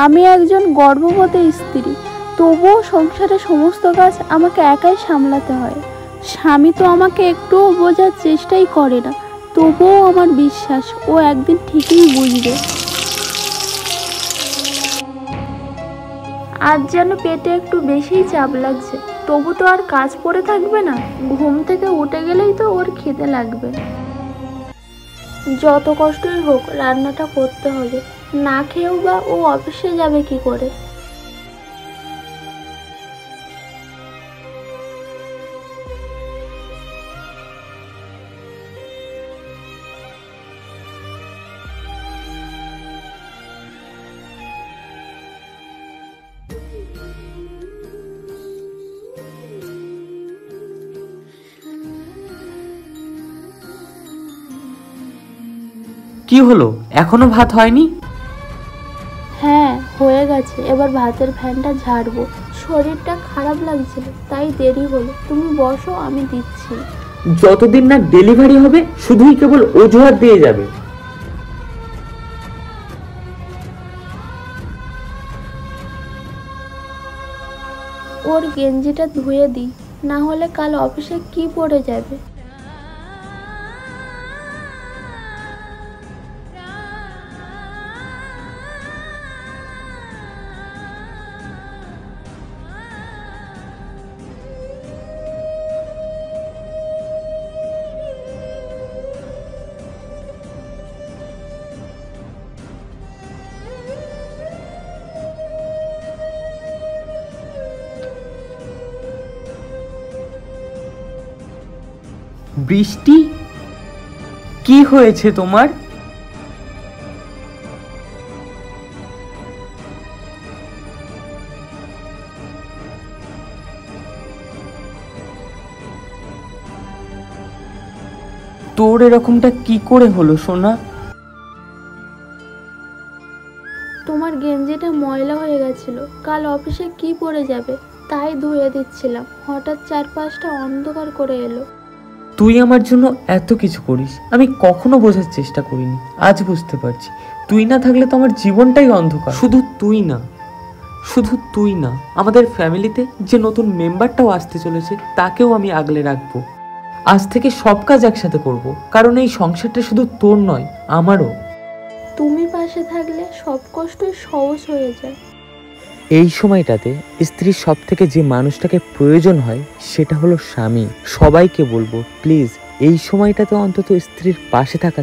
আমি একজন গর্ভবতী স্ত্রী, তবুও সংসারের সমস্ত কাজ আমাকে একাই সামলাতে হয়। স্বামী তো আমাকে একটুও বোঝার চেষ্টাই করে না, তবুও আমার বিশ্বাস ও একদিন ঠিকই বুঝবে। আজ যেন পেটে একটু বেশিই চাপ লাগছে, তবু তো আর কাজ পড়ে থাকবে না। ঘুম থেকে উঠে গেলেই তো ওর খিদে লাগবে। যত কষ্টই হোক রান্নাটা করতে হবে, না খেয়েও বা ও অফিসে যাবে কি করে। কি হলো, এখনো ভাত হয়নি? হ্যাঁ হয়ে গেছে, এবার ভাতের ফ্যানটা ঝাড়বো। শরীরটা খারাপ লাগছিল তাই দেরি হলো। তুমি বসো, আমি দিচ্ছি। যতদিন না ডেলিভারি হবে শুধুই কেবল অজুহাত দিয়ে যাবে। ওর গেঞ্জিটা ধুয়ে দিই, না হলে কাল অফিসে কি পড়ে যাবে। বৃষ্টি, কি হয়েছে তোমার? তোর এরকমটা কি করে হলো সোনা? তোমার গেঞ্জিটা ময়লা হয়ে গেছিল, কাল অফিসে কি পরে যাবে তাই ধুয়ে দিচ্ছিলাম, হঠাৎ চারপাশটা অন্ধকার করে এলো। তুই আমার জন্য এত কিছু করিস, আমি কখনো বোঝার চেষ্টা করিনি, আজ বুঝতে পারছি। তুই না থাকলে তো আমার জীবনটাই অন্ধকার। শুধু তুই না, আমাদের ফ্যামিলিতে যে নতুন মেম্বারটাও আসতে চলেছে তাকেও আমি আগলে রাখবো। আজ থেকে সব কাজ একসাথে করব, কারণ এই সংসারটা শুধু তোর নয়, আমারও। তুমি পাশে থাকলে সব কষ্টই সহজ হয়ে যায়। এই সময়টাতে স্ত্রীর সব থেকে যে মানুষটাকে প্রয়োজন হয় সেটা হলো স্বামী। সবাইকে বলবো প্লিজ এই সময়টাতে অন্তত স্ত্রীর পাশে থাকা